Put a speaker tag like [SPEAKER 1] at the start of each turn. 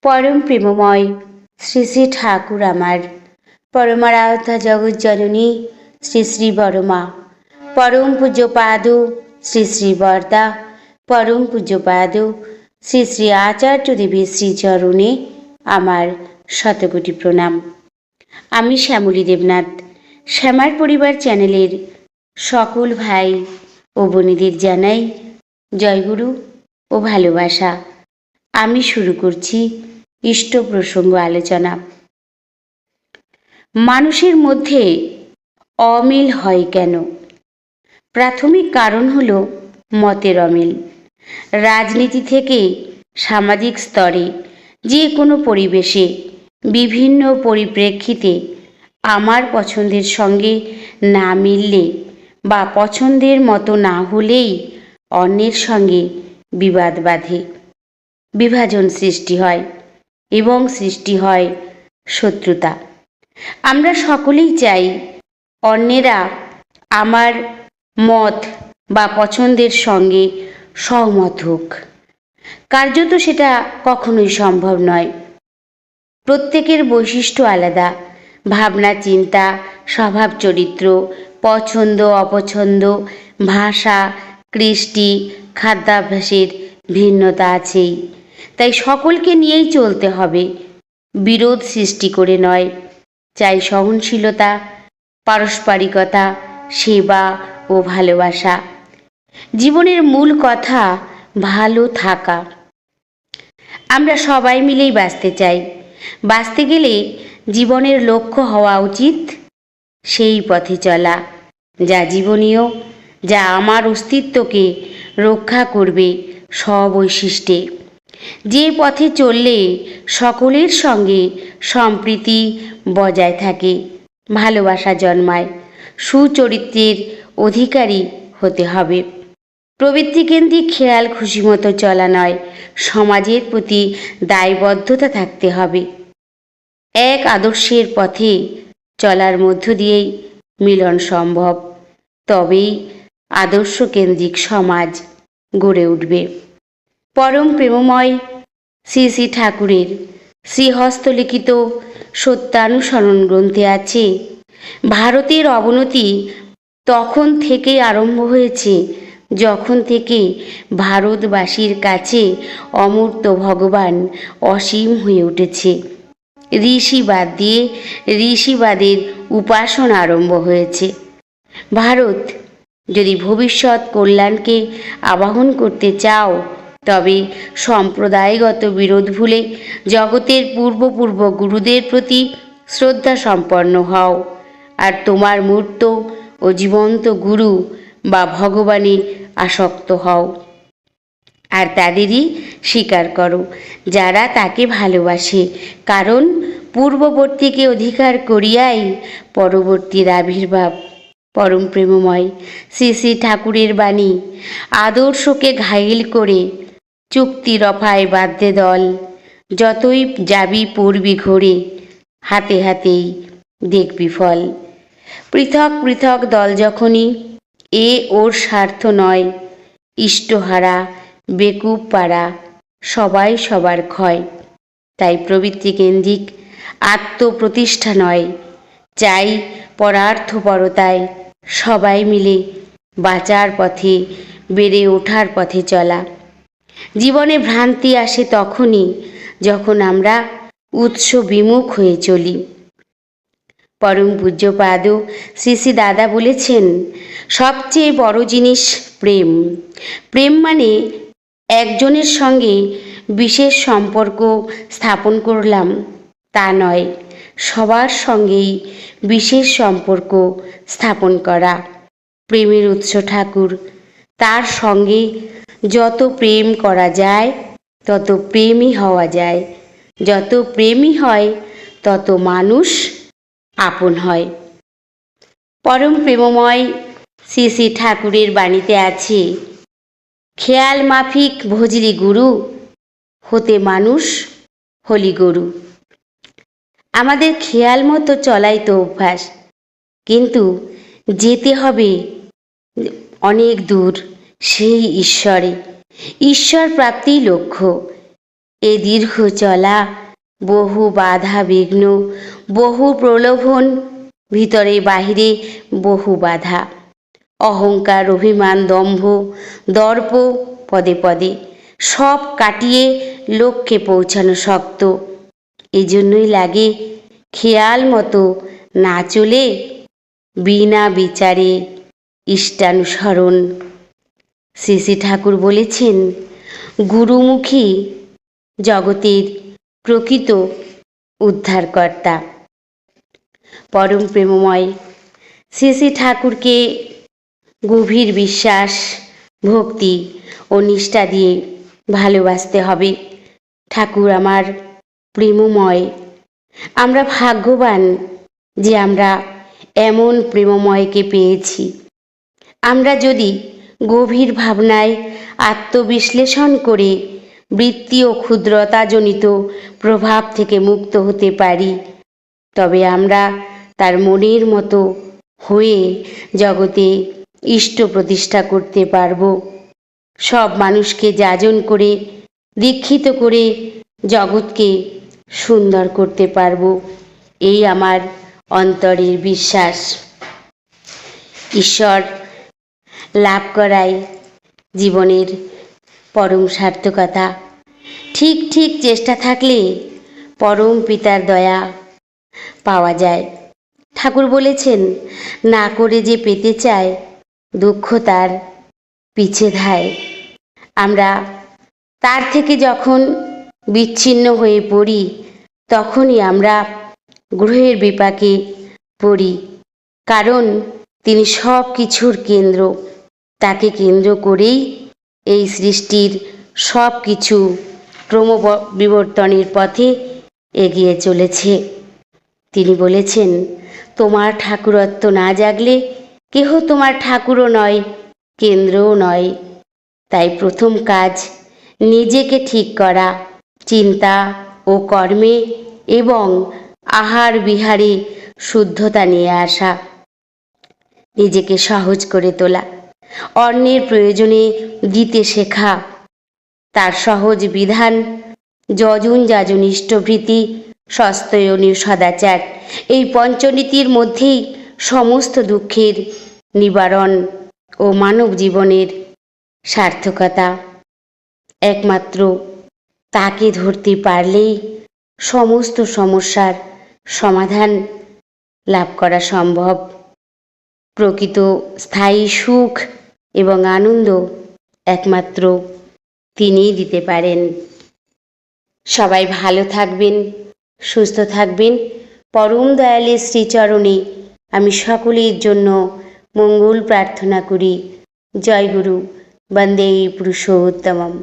[SPEAKER 1] পরম প্রেমময় শ্রী শ্রী ঠাকুর আমার পরমারাধ্যা জগৎ জননী শ্রী শ্রী বড়মা, পরম পূজ্যপাদ শ্রী শ্রী বরদা, পরম পূজ্যপাদ শ্রী শ্রী আচার্য দেবের শ্রীচরণে আমার শতকোটি প্রণাম। আমি শ্যামলী দেবনাথ, শ্যামার পরিবার চ্যানেলের সকল ভাই ও বোনেদের জানাই জয়গুরু ও ভালোবাসা। আমি শুরু করছি ইষ্ট প্রসঙ্গ আলোচনা। মানুষের মধ্যে অমিল হয় কেন? প্রাথমিক কারণ হলো মতের অমিল। রাজনীতি থেকে সামাজিক স্তরে যে কোনো পরিবেশে বিভিন্ন পরিপ্রেক্ষিতে আমার পছন্দের সঙ্গে না মিললে বা পছন্দের মতো না হলেই অন্যের সঙ্গে বিবাদ বাধে, বিভাজন সৃষ্টি হয় এবং সৃষ্টি হয় শত্রুতা। আমরা সকলেই চাই অন্যেরা আমার মত বা পছন্দের সঙ্গে সহমত হোক। কার্যত সেটা কখনোই সম্ভব নয়। প্রত্যেকের বৈশিষ্ট্য আলাদা, ভাবনা চিন্তা, স্বভাব চরিত্র, পছন্দ অপছন্দ, ভাষা, কৃষ্টি, খাদ্যাভ্যাসের ভিন্নতা আছেই। তাই সকলকে নিয়েই চলতে হবে, বিরোধ সৃষ্টি করে নয়। চাই সহনশীলতা, পারস্পরিকতা, সেবা ও ভালোবাসা। জীবনের মূল কথা ভালো থাকা। আমরা সবাই মিলেই বাঁচতে চাই। বাঁচতে গেলে জীবনের লক্ষ্য হওয়া উচিত সেই পথে চলা, যা জীবনীয়, যা আমার অস্তিত্বকে রক্ষা করবে স্ববৈশিষ্ট্যে। যে পথে চললে সকলের সঙ্গে সম্প্রীতি বজায় থাকে, ভালোবাসা জন্মায়। সুচরিত্রের অধিকারী হতে হবে। প্রবৃত্তিকেন্দ্রিক খেয়াল খুশিমতো চলা নয়, সমাজের প্রতি দায়বদ্ধতা থাকতে হবে। এক আদর্শের পথে চলার মধ্য দিয়েই মিলন সম্ভব, তবেই আদর্শকেন্দ্রিক সমাজ গড়ে উঠবে। পরম প্রেমময় শ্রী শ্রী ঠাকুরের শ্রীহস্তলিখিত সত্যানুসরণ গ্রন্থে আছে, ভারতের অবনতি তখন থেকেই আরম্ভ হয়েছে যখন থেকে ভারতবাসীর কাছে অমূর্ত ভগবান অসীম হয়ে উঠেছে। ঋষিবাদ দিয়ে ঋষিবাদের উপাসনা আরম্ভ হয়েছে। ভারত যদি ভবিষ্যৎ কল্যাণকে আবাহন করতে চাও, তবে সম্প্রদায়গত বিরোধ ভুলে জগতের পূর্ব গুরুদের প্রতি শ্রদ্ধা সম্পন্ন হও, আর তোমার মূর্ত ও জীবন্ত গুরু বা ভগবানে আসক্ত হও, আর তাদেরই স্বীকার করো যারা তাকে ভালোবাসে। কারণ পূর্ববর্তীকে অধিকার করিয়াই পরবর্তীর আবির্ভাব। পরম প্রেমময় শ্রী শ্রী ঠাকুরের বাণী। আদর্শকে ঘায়েল করে চুক্তি রফায় বাঁধতে দল, যতই যাবি পড়বি ঘোরে, হাতে হাতেই দেখবি ফল। পৃথক পৃথক দল যখনই, এ ওর স্বার্থ নয়, ইষ্টহারা বেকুব পাড়া, সবাই সবার ক্ষয়। তাই প্রবৃত্তিকেন্দ্রিক আত্মপ্রতিষ্ঠা নয়, চাই পরার্থপরতায় সবাই মিলে বাঁচার পথে, বেড়ে ওঠার পথে চলা। জীবনে ভ্রান্তি আসে তখনই যখন আমরা উৎস বিমুখ হয়ে চলি। পরম পূজ্যপাদ শ্রী শ্রী দাদা বলেছেন, সবচেয়ে বড় জিনিস প্রেম। প্রেম মানে একজনের সঙ্গে বিশেষ সম্পর্ক স্থাপন করলাম তা নয়, সবার সঙ্গেই বিশেষ সম্পর্ক স্থাপন করা। প্রেমের উৎস ঠাকুর, তার সঙ্গে যত প্রেম করা যায় তত প্রেমী হওয়া যায়। যত প্রেমী হয় তত মানুষ আপন হয়। পরম প্রেমময় শ্রী শ্রী ঠাকুরের বাণীতে আছে, খেয়াল মাফিক ভজলি গুরু, হতে মানুষ হলি গরু। আমাদের খেয়াল মতো চলাই তো অভ্যাস, কিন্তু যেতে হবে অনেক দূর সেই ঈশ্বরে। ঈশ্বর প্রাপ্তিই লক্ষ্য। এ দীর্ঘ চলা বহু বাধা বিঘ্ন, বহু প্রলোভন, ভিতরে বাহিরে বহু বাধা, অহংকার, অভিমান, দম্ভ, দর্প, পদে পদে সব কাটিয়ে লক্ষ্যে পৌঁছানো শক্ত। এজন্যই লাগে খেয়াল মতো না চলে বিনা বিচারে ইষ্টানুসরণ। শ্রী শ্রী ঠাকুর বলেছেন, গুরুমুখী জগতের প্রকৃত উদ্ধারকর্তা। পরম প্রেমময় শ্রী শ্রী ঠাকুরকে গভীর বিশ্বাস, ভক্তি ও নিষ্ঠা দিয়ে ভালোবাসতে হবে। ঠাকুর আমার প্রেমময়। আমরা ভাগ্যবান যে আমরা এমন প্রেমময়কে পেয়েছি। আমরা যদি গভীর ভাবনায় আত্মবিশ্লেষণ করে বৃত্তি ও ক্ষুদ্রতাজনিত প্রভাব থেকে মুক্ত হতে পারি, তবে আমরা তার মনের মতো হয়ে জগতে ইষ্ট প্রতিষ্ঠা করতে পারব। সব মানুষকে যাজন করে, দীক্ষিত করে জগৎকে সুন্দর করতে পারব, এই আমার অন্তরের বিশ্বাস। ঈশ্বর লাভ করাই জীবনের পরম সার্থকতা। ঠিক ঠিক চেষ্টা থাকলে পরম পিতার দয়া পাওয়া যায়। ঠাকুর বলেছেন, না করে যে পেতে চায়, দুঃখ তার পিছে ধায়। আমরা তার থেকে যখন বিচ্ছিন্ন হয়ে পড়ি, তখনই আমরা গ্রহের বিপাকে পড়ি। কারণ তিনি সব কিছুর কেন্দ্র। তাকে কেন্দ্র করেই এই সৃষ্টির সব কিছু ক্রমবিবর্তনের পথে এগিয়ে চলেছে। তিনি বলেছেন, তোমার ঠাকুরত্ব না জাগলে কেহ তোমার ঠাকুরও নয়, কেন্দ্রও নয়। তাই প্রথম কাজ নিজেকে ঠিক করা, চিন্তা ও কর্মে এবং আহার বিহারে শুদ্ধতা নিয়ে আসা, নিজেকে সহজ করে তোলা, অন্যের প্রয়োজনে দিতে শেখা, তার সহজ বিধান, যজন যাজন ইষ্টভৃতি, সস্তয়নীয় সদাচার, এই পঞ্চনীতির মধ্যেই সমস্ত দুঃখের নিবারণ ও মানব জীবনের সার্থকতা। একমাত্র তাকে ধরতে পারলেই সমস্ত সমস্যার সমাধান লাভ করা সম্ভব। প্রকৃত স্থায়ী সুখ এবং আনন্দ একমাত্র তিনিই দিতে পারেন। সবাই ভালো থাকবেন, সুস্থ থাকবেন। পরম দয়ালের শ্রীচরণে আমি সকলের জন্য মঙ্গল প্রার্থনা করি। জয় গুরু, বন্দে পুরুষোত্তমম।